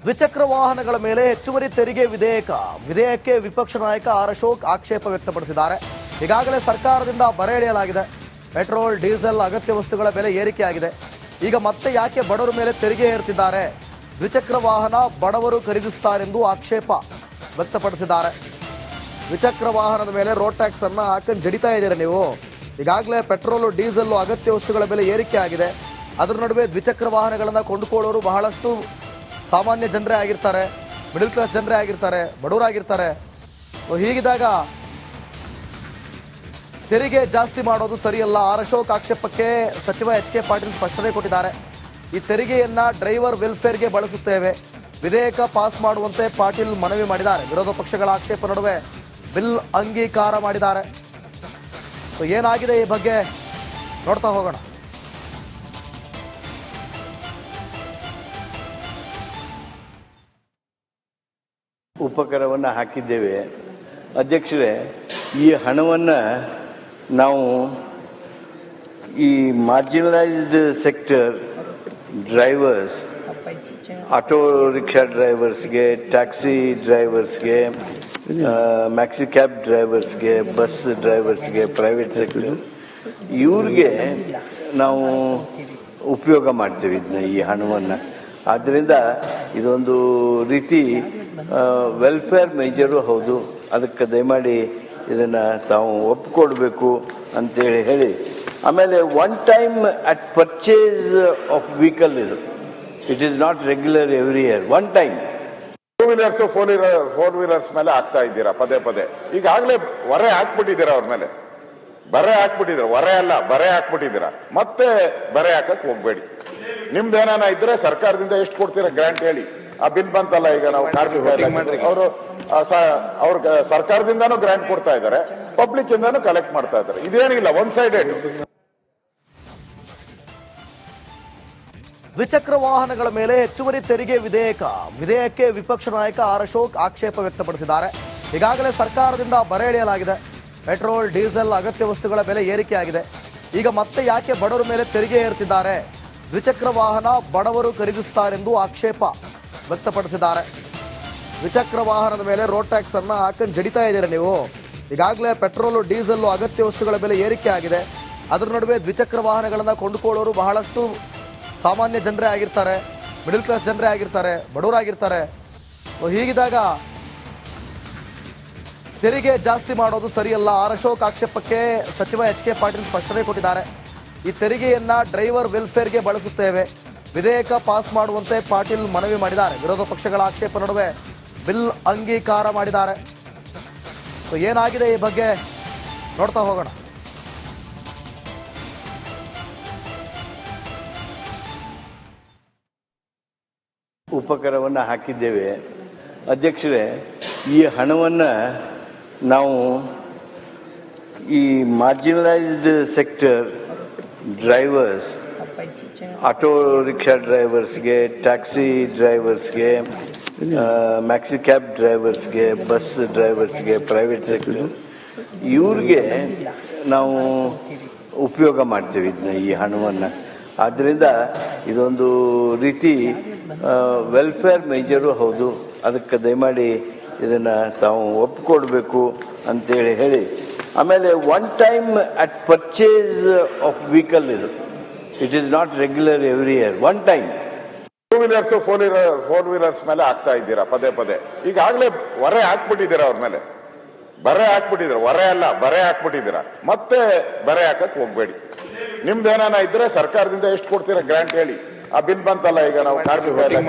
ದ್ವಿಚಕ್ರ ವಾಹನಗಳ ಮೇಲೆ ಹೆಚ್ಚುವರಿ ತೆರಿಗೆ ವಿಧೇಯಕಕ್ಕೆ ವಿಪಕ್ಷ ನಾಯಕ ಆರ್ ಅಶೋಕ್ ಆಕ್ಷೇಪ ವ್ಯಕ್ತಪಡಿಸಿದ್ದಾರೆ. ಈಗಾಗಲೇ ಸರ್ಕಾರದಿಂದ ಬರ ಎಳೆಯಲಾಗಿದೆ. ಪೆಟ್ರೋಲ್, ಡೀಸೆಲ್, ಅಗತ್ಯ ವಸ್ತುಗಳ ಬೆಲೆ ಏರಿಕೆಯಾಗಿದೆ. ಈಗ ಮತ್ತೆ ಯಾಕೆ ಬಡವರ ಮೇಲೆ ತೆರಿಗೆ ಏರ್ತಿದ್ದಾರೆ? ದ್ವಿಚಕ್ರ ವಾಹನ ಬಡವರು ಖರೀದಿಸುತ್ತಾರೆಂದು ಆಕ್ಷೇಪ ವ್ಯಕ್ತಪಡಿಸಿದ್ದಾರೆ. ದ್ವಿಚಕ್ರ ವಾಹನದ ಮೇಲೆ ರೋಡ್ ಟ್ಯಾಕ್ಸ್ ಅನ್ನು ಹಾಕೊಂಡು ಜಡಿತಾ ಇದ್ದೀರಾ ನೀವು. ಈಗಾಗಲೇ ಪೆಟ್ರೋಲು, ಡೀಸೆಲ್, ಅಗತ್ಯ ವಸ್ತುಗಳ ಬೆಲೆ ಏರಿಕೆ ಆಗಿದೆ. ಅದರ ನಡುವೆ ದ್ವಿಚಕ್ರ ವಾಹನಗಳನ್ನು ಕೊಂಡುಕೊಳ್ಳೋರು ಬಹಳಷ್ಟು ಸಾಮಾನ್ಯ ಜನರೇ ಆಗಿರ್ತಾರೆ, ಮಿಡಲ್ ಕ್ಲಾಸ್ ಜನರೇ ಆಗಿರ್ತಾರೆ, ಬಡವರಾಗಿರ್ತಾರೆ. ಹೀಗಿದ್ದಾಗ ತೆರಿಗೆ ಜಾಸ್ತಿ ಮಾಡೋದು ಸರಿಯಲ್ಲ. ಆರ್ ಅಶೋಕ್ ಆಕ್ಷೇಪಕ್ಕೆ ಸಚಿವ ಎಚ್ ಕೆ ಪಾಟೀಲ್ ಸ್ಪಷ್ಟನೆ ಕೊಟ್ಟಿದ್ದಾರೆ. ಈ ತೆರಿಗೆಯನ್ನ ಡ್ರೈವರ್ ವೆಲ್ಫೇರ್ಗೆ ಬಳಸುತ್ತೇವೆ, ವಿಧೇಯಕ ಪಾಸ್ ಮಾಡುವಂತೆ ಪಾಟೀಲ್ ಮನವಿ ಮಾಡಿದ್ದಾರೆ. ವಿರೋಧ ಪಕ್ಷಗಳ ಆಕ್ಷೇಪ ನಡುವೆ ಬಿಲ್ ಅಂಗೀಕಾರ ಮಾಡಿದ್ದಾರೆ. ಏನಾಗಿದೆ ಈ ಬಗ್ಗೆ ನೋಡ್ತಾ ಹೋಗೋಣ. ಉಪಕರವನ್ನು ಹಾಕಿದ್ದೇವೆ. ಅಧ್ಯಕ್ಷರೇ, ಈ ಹಣವನ್ನು ನಾವು ಈ marginalised sector drivers, auto rickshaw ಡ್ರೈವರ್ಸ್ಗೆ, ಟ್ಯಾಕ್ಸಿ ಡ್ರೈವರ್ಸ್ಗೆ, ಮ್ಯಾಕ್ಸಿ ಕ್ಯಾಬ್ ಡ್ರೈವರ್ಸ್ಗೆ, ಬಸ್ ಡ್ರೈವರ್ಸ್ಗೆ, ಪ್ರೈವೇಟ್ ಸೆಕ್ಟರ್ ಇವ್ರಿಗೆ ನಾವು ಉಪಯೋಗ ಮಾಡ್ತೀವಿ ಇದನ್ನ, ಈ ಹಣವನ್ನು. ಆದ್ದರಿಂದ ಇದೊಂದು ರೀತಿ ವೆಲ್ಫೇರ್ ಮೇಜರು ಹೌದು. ಅದಕ್ಕೆ ದಯಮಾಡಿ ಇದನ್ನು ತಾವು ಒಪ್ಪಿಕೊಡ್ಬೇಕು ಅಂತೇಳಿ ಹೇಳಿ, ಆಮೇಲೆ one time at purchase of vehicle ಇದು. It is not regular every year, one time. Two wheelers, four wheelers ಮೇಲೆ ಹಾಕ್ತಾ ಇದ್ದೀರಾ ಪದೇ ಪದೇ. ಈಗಾಗಲೇ ಹೊರೆ ಹಾಕ್ಬಿಟ್ಟಿದ್ದೀರಾ ಅವ್ರ ಮೇಲೆ, ಬರೆ ಹಾಕ್ಬಿಟ್ಟಿದ್ದೀರಾ. ಹೊರೆ ಅಲ್ಲ, ಬರೆ ಹಾಕ್ಬಿಟ್ಟಿದ್ದೀರಾ. ಮತ್ತೆ ಬರೆ ಹಾಕಕ್ ಹೋಗ್ಬೇಡಿ. ನಿಮ್ದೇನಾನ ಇದ್ರೆ ಸರ್ಕಾರದಿಂದ ಎಷ್ಟು ಕೊಡ್ತೀರಾ ಗ್ರಾಂಟ್ ಹೇಳಿ. ಆ ಬಿಲ್ ಬಂತಲ್ಲ ಈಗ, ನಾವು ಕಾರ್ಮಿಕ ಅವರು ಸರ್ಕಾರದಿಂದಾನು ಗ್ರಾಂಟ್ ಕೊಡ್ತಾ ಇದ್ದಾರೆ, ಪಬ್ಲಿಕ್ ಇಂದಾನು ಕಲೆಕ್ಟ್ ಮಾಡ್ತಾ ಇದ್ದಾರೆ. ಇದೇನಿಲ್ಲ, ಒನ್ ಸೈಡೆಡ್. ದ್ವಿಚಕ್ರ ವಾಹನಗಳ ಮೇಲೆ ಹೆಚ್ಚುವರಿ ತೆರಿಗೆ ವಿಧೇಯಕಕ್ಕೆ ವಿಪಕ್ಷ ನಾಯಕ ಆರ್ ಅಶೋಕ್ ಆಕ್ಷೇಪ ವ್ಯಕ್ತಪಡಿಸಿದ್ದಾರೆ. ಈಗಾಗಲೇ ಸರ್ಕಾರದಿಂದ ಬರ ಎಳೆಯಲಾಗಿದೆ. ಪೆಟ್ರೋಲ್, ಡೀಸೆಲ್, ಅಗತ್ಯ ವಸ್ತುಗಳ ಬೆಲೆ ಏರಿಕೆಯಾಗಿದೆ. ಈಗ ಮತ್ತೆ ಯಾಕೆ ಬಡವರ ಮೇಲೆ ತೆರಿಗೆ ಏರ್ತಿದ್ದಾರೆ? ದ್ವಿಚಕ್ರ ವಾಹನ ಬಡವರು ಖರೀದಿಸುತ್ತಾರೆಂದು ಆಕ್ಷೇಪ ವ್ಯಕ್ತಪಡಿಸಿದ್ದಾರೆ. ದ್ವಿಚಕ್ರ ವಾಹನದ ಮೇಲೆ ರೋಡ್ ಟ್ಯಾಕ್ಸ್ ಅನ್ನು ಹಾಕೊಂಡು ಜಡಿತಾ ಇದ್ದೀರಾ ನೀವು. ಈಗಾಗಲೇ ಪೆಟ್ರೋಲು, ಡೀಸೆಲ್, ಅಗತ್ಯ ವಸ್ತುಗಳ ಬೆಲೆ ಏರಿಕೆ ಆಗಿದೆ. ಅದರ ನಡುವೆ ದ್ವಿಚಕ್ರ ವಾಹನಗಳನ್ನು ಕೊಂಡುಕೊಳ್ಳೋರು ಬಹಳಷ್ಟು ಸಾಮಾನ್ಯ ಜನರೇ ಆಗಿರ್ತಾರೆ, ಮಿಡಲ್ ಕ್ಲಾಸ್ ಜನರೇ ಆಗಿರ್ತಾರೆ, ಬಡವರಾಗಿರ್ತಾರೆ. ಹೀಗಿದ್ದಾಗ ತೆರಿಗೆ ಜಾಸ್ತಿ ಮಾಡೋದು ಸರಿಯಲ್ಲ. ಆರ್ ಅಶೋಕ್ ಆಕ್ಷೇಪಕ್ಕೆ ಸಚಿವ ಎಚ್ ಕೆ ಪಾಟೀಲ್ ಸ್ಪಷ್ಟನೆ ಕೊಟ್ಟಿದ್ದಾರೆ. ಈ ತೆರಿಗೆಯನ್ನ ಡ್ರೈವರ್ ವೆಲ್ಫೇರ್ಗೆ ಬಳಸುತ್ತೇವೆ, ವಿಧೇಯಕ ಪಾಸ್ ಮಾಡುವಂತೆ ಪಾಟೀಲ್ ಮನವಿ ಮಾಡಿದ್ದಾರೆ. ವಿರೋಧ ಪಕ್ಷಗಳ ಆಕ್ಷೇಪ ನಡುವೆ ಬಿಲ್ ಅಂಗೀಕಾರ ಮಾಡಿದ್ದಾರೆ. ಏನಾಗಿದೆ ಈ ಬಗ್ಗೆ ನೋಡ್ತಾ ಹೋಗೋಣ. ಉಪಕರವನ್ನು ಹಾಕಿದ್ದೇವೆ. ಅಧ್ಯಕ್ಷರೇ, ಈ ಹಣವನ್ನು ನಾವು ಈ marginalised sector drivers, auto rickshaw ಡ್ರೈವರ್ಸ್ಗೆ, ಟ್ಯಾಕ್ಸಿ ಡ್ರೈವರ್ಸ್ಗೆ, ಮ್ಯಾಕ್ಸಿ ಕ್ಯಾಬ್ ಡ್ರೈವರ್ಸ್ಗೆ, ಬಸ್ ಡ್ರೈವರ್ಸ್ಗೆ, ಪ್ರೈವೇಟ್ ಸೆಕ್ಟರ್ ಇವ್ರಿಗೆ ನಾವು ಉಪಯೋಗ ಮಾಡ್ತೀವಿ ಇದನ್ನ, ಈ ಹಣವನ್ನು. ಆದ್ದರಿಂದ ಇದೊಂದು ರೀತಿ ವೆಲ್ಫೇರ್ ಮೇಜರು ಹೌದು. ಅದಕ್ಕೆ ದಯಮಾಡಿ ಇದನ್ನು ತಾವು ಒಪ್ಪಿಕೊಡ್ಬೇಕು ಅಂತೇಳಿ ಹೇಳಿ, ಆಮೇಲೆ one time at purchase of vehicle ಇದು. It is not regular every year, one time. Two wheelers, four wheelers ಮೇಲೆ ಹಾಕ್ತಾ ಇದ್ದೀರಾ ಪದೇ ಪದೇ. ಈಗಾಗಲೇ ಹೊರೆ ಹಾಕ್ಬಿಟ್ಟಿದ್ದೀರಾ ಅವ್ರ ಮೇಲೆ, ಬರೆ ಹಾಕ್ಬಿಟ್ಟಿದ್ದೀರಾ. ಹೊರೆ ಅಲ್ಲ, ಬರೆ ಹಾಕ್ಬಿಟ್ಟಿದ್ದೀರಾ. ಮತ್ತೆ ಬರೆ ಹಾಕಕ್ ಹೋಗ್ಬೇಡಿ. ನಿಮ್ದೇನಾನ ಇದ್ರೆ ಸರ್ಕಾರದಿಂದ ಎಷ್ಟು ಕೊಡ್ತೀರಾ ಗ್ರಾಂಟ್ ಹೇಳಿ. ಆ ಬಿಲ್ ಬಂತಲ್ಲ ಈಗ, ನಾವು ಕಾರ್ಮಿಕ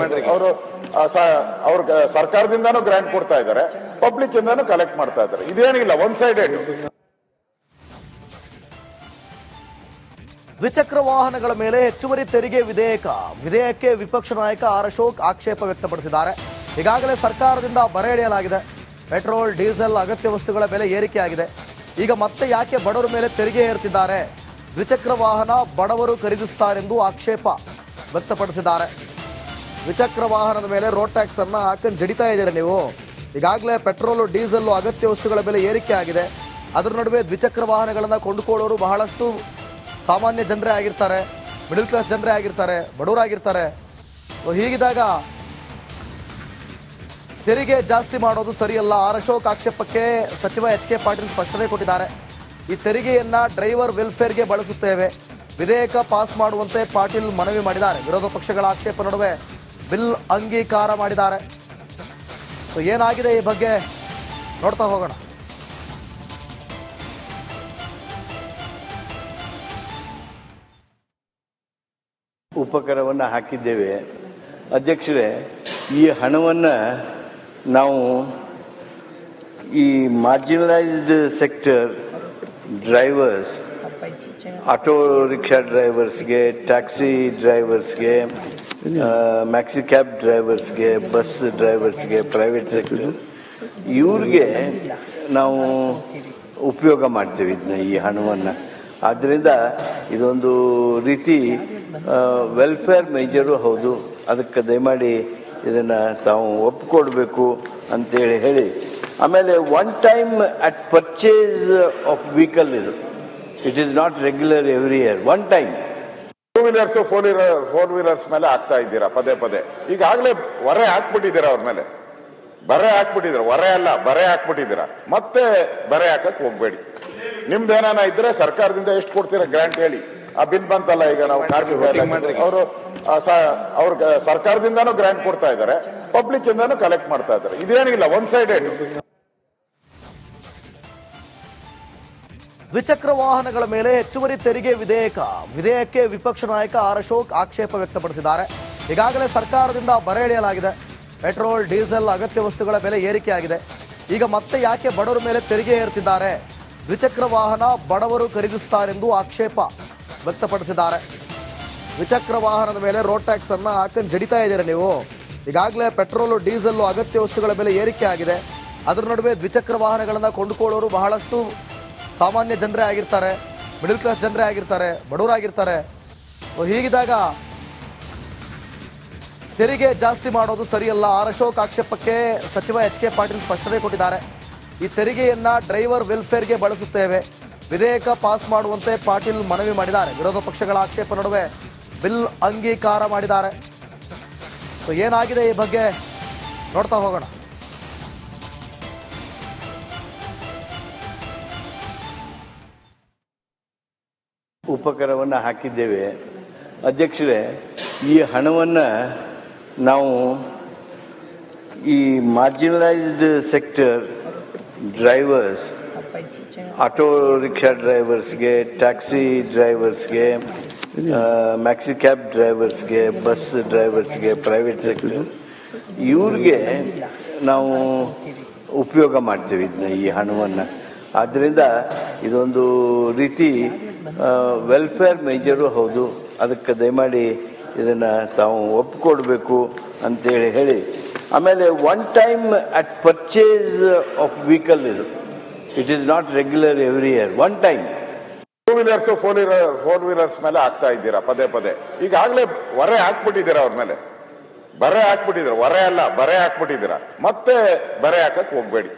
ಅವರು ಸರ್ಕಾರದಿಂದಾನು ಗ್ರಾಂಟ್ ಕೊಡ್ತಾ ಇದ್ದಾರೆ, ಪಬ್ಲಿಕ್ ಇಂದಾನು ಕಲೆಕ್ಟ್ ಮಾಡ್ತಾ ಇದ್ದಾರೆ. ಇದೇನಿಲ್ಲ, ಒನ್ ಸೈಡೆಡ್. ದ್ವಿಚಕ್ರ ವಾಹನಗಳ ಮೇಲೆ ಹೆಚ್ಚುವರಿ ತೆರಿಗೆ ವಿಧೇಯಕಕ್ಕೆ ವಿಪಕ್ಷ ನಾಯಕ ಆರ್ ಅಶೋಕ್ ಆಕ್ಷೇಪ ವ್ಯಕ್ತಪಡಿಸಿದ್ದಾರೆ. ಈಗಾಗಲೇ ಸರ್ಕಾರದಿಂದ ಬರ ಎಳೆಯಲಾಗಿದೆ. ಪೆಟ್ರೋಲ್, ಡೀಸೆಲ್, ಅಗತ್ಯ ವಸ್ತುಗಳ ಬೆಲೆ ಏರಿಕೆಯಾಗಿದೆ. ಈಗ ಮತ್ತೆ ಯಾಕೆ ಬಡವರ ಮೇಲೆ ತೆರಿಗೆ ಏರ್ತಿದ್ದಾರೆ? ದ್ವಿಚಕ್ರ ವಾಹನ ಬಡವರು ಖರೀದಿಸುತ್ತಾರೆಂದು ಆಕ್ಷೇಪ ವ್ಯಕ್ತಪಡಿಸಿದ್ದಾರೆ. ದ್ವಿಚಕ್ರ ವಾಹನದ ಮೇಲೆ ರೋಡ್ ಟ್ಯಾಕ್ಸ್ ಅನ್ನು ಹಾಕೊಂಡು ಜಡಿತಾ ಇದ್ದೀರಾ ನೀವು. ಈಗಾಗಲೇ ಪೆಟ್ರೋಲು, ಡೀಸೆಲ್, ಅಗತ್ಯ ವಸ್ತುಗಳ ಬೆಲೆ ಏರಿಕೆ ಆಗಿದೆ. ಅದರ ನಡುವೆ ದ್ವಿಚಕ್ರ ವಾಹನಗಳನ್ನು ಕೊಂಡುಕೊಳ್ಳೋರು ಬಹಳಷ್ಟು ಸಾಮಾನ್ಯ ಜನರೇ ಆಗಿರ್ತಾರೆ, ಮಿಡಲ್ ಕ್ಲಾಸ್ ಜನರೇ ಆಗಿರ್ತಾರೆ, ಬಡವರಾಗಿರ್ತಾರೆ. ಹೀಗಿದ್ದಾಗ ತೆರಿಗೆ ಜಾಸ್ತಿ ಮಾಡೋದು ಸರಿಯಲ್ಲ. ಆರ್ ಅಶೋಕ್ ಆಕ್ಷೇಪಕ್ಕೆ ಸಚಿವ ಎಚ್ ಕೆ ಪಾಟೀಲ್ ಸ್ಪಷ್ಟನೆ ಕೊಟ್ಟಿದ್ದಾರೆ. ಈ ತೆರಿಗೆಯನ್ನ ಡ್ರೈವರ್ ವೆಲ್ಫೇರ್ಗೆ ಬಳಸುತ್ತೇವೆ, ವಿಧೇಯಕ ಪಾಸ್ ಮಾಡುವಂತೆ ಪಾಟೀಲ್ ಮನವಿ ಮಾಡಿದ್ದಾರೆ. ವಿರೋಧ ಪಕ್ಷಗಳ ಆಕ್ಷೇಪ ನಡುವೆ ಬಿಲ್ ಅಂಗೀಕಾರ ಮಾಡಿದ್ದಾರೆ. ಸೊ ಏನಾಗಿದೆ ಈ ಬಗ್ಗೆ ನೋಡ್ತಾ ಹೋಗೋಣ. ಉಪಕರವನ್ನು ಹಾಕಿದ್ದೇವೆ. ಅಧ್ಯಕ್ಷರೇ, ಈ ಹಣವನ್ನು ನಾವು ಈ marginalised sector drivers, auto rickshaw ಡ್ರೈವರ್ಸ್ಗೆ, ಟ್ಯಾಕ್ಸಿ ಡ್ರೈವರ್ಸ್ಗೆ, ಮ್ಯಾಕ್ಸಿ ಕ್ಯಾಬ್ ಡ್ರೈವರ್ಸ್ಗೆ, ಬಸ್ ಡ್ರೈವರ್ಸ್ಗೆ, ಪ್ರೈವೇಟ್ ಸೆಕ್ಟರ್ ಇವ್ರಿಗೆ ನಾವು ಉಪಯೋಗ ಮಾಡ್ತೀವಿ ಇದನ್ನ, ಈ ಹಣವನ್ನು. ಆದ್ದರಿಂದ ಇದೊಂದು ರೀತಿ ವೆಲ್ಫೇರ್ ಮೇಜರು ಹೌದು. ಅದಕ್ಕೆ ದಯಮಾಡಿ ಇದನ್ನು ತಾವು ಒಪ್ಪಿಕೊಡ್ಬೇಕು ಅಂತೇಳಿ ಹೇಳಿ, ಆಮೇಲೆ one time at purchase of vehicle ಇದು, it is not regular every year, one time. Two wheelers four wheelers ಮೇಲೆ ಆಗ್ತಾ ಇದ್ದೀರಾ ಪದೇ ಪದೇ. ಈಗಾಗಲೇ ಹೊರೆ ಹಾಕ್ಬಿಟ್ಟಿದ್ದೀರಾ ಅವ್ರ ಮೇಲೆ, ಬರೆ ಹಾಕ್ಬಿಟ್ಟಿದ್ದೀರಾ. ಹೊರೆ ಅಲ್ಲ, ಬರೆ ಹಾಕ್ಬಿಟ್ಟಿದ್ದೀರಾ. ಮತ್ತೆ ಬರೆ ಹಾಕಕ್ ಹೋಗ್ಬೇಡಿ. ನಿಮ್ದೇನ ಇದ್ರೆ ಸರ್ಕಾರದಿಂದ ಎಷ್ಟು ಕೊಡ್ತೀರಾ ಗ್ರಾಂಟ್ ಹೇಳಿ. ಆ ಬಿಲ್ ಬಂತಲ್ಲ ಈಗ, ನಾವು ಕಾರ್ಮಿಕ ಅವರು ಅವ್ರ ಸರ್ಕಾರದಿಂದಾನು ಗ್ರಾಂಟ್ ಕೊಡ್ತಾ ಇದ್ದಾರೆ, ಪಬ್ಲಿಕ್ ಇಂದಾನು ಕಲೆಕ್ಟ್ ಮಾಡ್ತಾ ಇದ್ದಾರೆ. ಇದೇನಿಲ್ಲ, ಒನ್ ಸೈಡೆಡ್. ದ್ವಿಚಕ್ರ ವಾಹನಗಳ ಮೇಲೆ ಹೆಚ್ಚುವರಿ ತೆರಿಗೆ ವಿಧೇಯಕಕ್ಕೆ ವಿಪಕ್ಷ ನಾಯಕ ಆರ್ ಅಶೋಕ್ ಆಕ್ಷೇಪ ವ್ಯಕ್ತಪಡಿಸಿದ್ದಾರೆ. ಈಗಾಗಲೇ ಸರ್ಕಾರದಿಂದ ಬರೆ ಎಳೆಯಲಾಗಿದೆ. ಪೆಟ್ರೋಲ್, ಡೀಸೆಲ್, ಅಗತ್ಯ ವಸ್ತುಗಳ ಬೆಲೆ ಏರಿಕೆಯಾಗಿದೆ. ಈಗ ಮತ್ತೆ ಯಾಕೆ ಬಡವರ ಮೇಲೆ ತೆರಿಗೆ ಏರ್ತಿದ್ದಾರೆ? ದ್ವಿಚಕ್ರ ವಾಹನ ಬಡವರು ಖರೀದಿಸುತ್ತಾರೆಂದು ಆಕ್ಷೇಪ ವ್ಯಕ್ತಪಡಿಸಿದ್ದಾರೆ. ದ್ವಿಚಕ್ರ ವಾಹನದ ಮೇಲೆ ರೋಡ್ ಟ್ಯಾಕ್ಸ್ ಅನ್ನ ಹಾಕೊಂಡು ಜಡಿತಾ ಇದ್ದೀರಾ ನೀವು. ಈಗಾಗಲೇ ಪೆಟ್ರೋಲು, ಡೀಸೆಲ್, ಅಗತ್ಯ ವಸ್ತುಗಳ ಬೆಲೆ ಏರಿಕೆ ಆಗಿದೆ. ಅದರ ನಡುವೆ ದ್ವಿಚಕ್ರ ವಾಹನಗಳನ್ನು ಕೊಂಡುಕೊಳ್ಳೋರು ಬಹಳಷ್ಟು ಸಾಮಾನ್ಯ ಜನರೇ ಆಗಿರ್ತಾರೆ, ಮಿಡಲ್ ಕ್ಲಾಸ್ ಜನರೇ ಆಗಿರ್ತಾರೆ, ಬಡವರಾಗಿರ್ತಾರೆ. ಹೀಗಿದ್ದಾಗ ತೆರಿಗೆ ಜಾಸ್ತಿ ಮಾಡೋದು ಸರಿಯಲ್ಲ. ಆರ್ ಅಶೋಕ್ ಆಕ್ಷೇಪಕ್ಕೆ ಸಚಿವ ಎಚ್ ಕೆ ಪಾಟೀಲ್ ಸ್ಪಷ್ಟನೆ ಕೊಟ್ಟಿದ್ದಾರೆ. ಈ ತೆರಿಗೆಯನ್ನ ಡ್ರೈವರ್ ವೆಲ್ಫೇರ್ಗೆ ಬಳಸುತ್ತೇವೆ, ವಿಧೇಯಕ ಪಾಸ್ ಮಾಡುವಂತೆ ಪಾಟೀಲ್ ಮನವಿ ಮಾಡಿದ್ದಾರೆ. ವಿರೋಧ ಪಕ್ಷಗಳ ಆಕ್ಷೇಪ ನಡುವೆ ಬಿಲ್ ಅಂಗೀಕಾರ ಮಾಡಿದ್ದಾರೆ. ಸೊ ಏನಾಗಿದೆ ಈ ಬಗ್ಗೆ ನೋಡ್ತಾ ಹೋಗೋಣ. ಉಪಕರವನ್ನು ಹಾಕಿದ್ದೇವೆ. ಅಧ್ಯಕ್ಷರೇ, ಈ ಹಣವನ್ನು ನಾವು ಈ marginalised sector drivers, auto rickshaw ಡ್ರೈವರ್ಸ್ಗೆ, ಟ್ಯಾಕ್ಸಿ ಡ್ರೈವರ್ಸ್ಗೆ, ಮ್ಯಾಕ್ಸಿ ಕ್ಯಾಬ್ ಡ್ರೈವರ್ಸ್ಗೆ, ಬಸ್ ಡ್ರೈವರ್ಸ್ಗೆ, ಪ್ರೈವೇಟ್ ಸೆಕ್ಟರ್ ಇವ್ರಿಗೆ ನಾವು ಉಪಯೋಗ ಮಾಡ್ತೀವಿ ಇದನ್ನ, ಈ ಹಣವನ್ನು. ಆದ್ದರಿಂದ ಇದೊಂದು ರೀತಿ ವೆಲ್ಫೇರ್ ಮೇಜರು ಹೌದು. ಅದಕ್ಕೆ ದಯಮಾಡಿ ಇದನ್ನು ತಾವು ಒಪ್ಪಿಕೊಡ್ಬೇಕು ಅಂತೇಳಿ ಹೇಳಿ, ಆಮೇಲೆ one time at purchase of vehicle ಇದು, it is not regular every year, one time. Two wheelers four wheelers ಮೇಲೆ ಆಗ್ತಾ ಇದ್ದೀರಾ ಪದೇ ಪದೇ. ಈಗಾಗಲೇ ಹೊರೆ ಹಾಕ್ಬಿಟ್ಟಿದ್ದೀರಾ ಅವ್ರ ಮೇಲೆ, ಬರೆ ಹಾಕ್ಬಿಟ್ಟಿದ್ದೀರಾ. ಹೊರೆ ಅಲ್ಲ, ಬರೆ ಹಾಕ್ಬಿಟ್ಟಿದ್ದೀರಾ. ಮತ್ತೆ ಬರೆ ಹಾಕಕ್ ಹೋಗ್ಬೇಡಿ.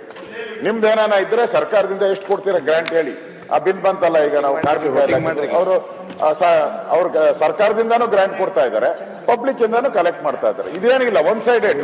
ನಿಮ್ದೇನ ಇದ್ರೆ ಸರ್ಕಾರದಿಂದ ಎಷ್ಟು ಕೊಡ್ತೀರಾ ಗ್ರಾಂಟ್ ಹೇಳಿ. ಆ ಬಿಲ್ ಬಂತಲ್ಲ ಈಗ, ನಾವು ಕಾರ್ಮಿಕ ಅವರು ಸರ್ಕಾರದಿಂದಾನು ಗ್ರಾಂಟ್ ಕೊಡ್ತಾ ಇದ್ದಾರೆ, ಪಬ್ಲಿಕ್ ಇಂದಾನು ಕಲೆಕ್ಟ್ ಮಾಡ್ತಾ ಇದ್ದಾರೆ. ಇದೇನಿಲ್ಲ, ಒನ್ ಸೈಡೆಡ್.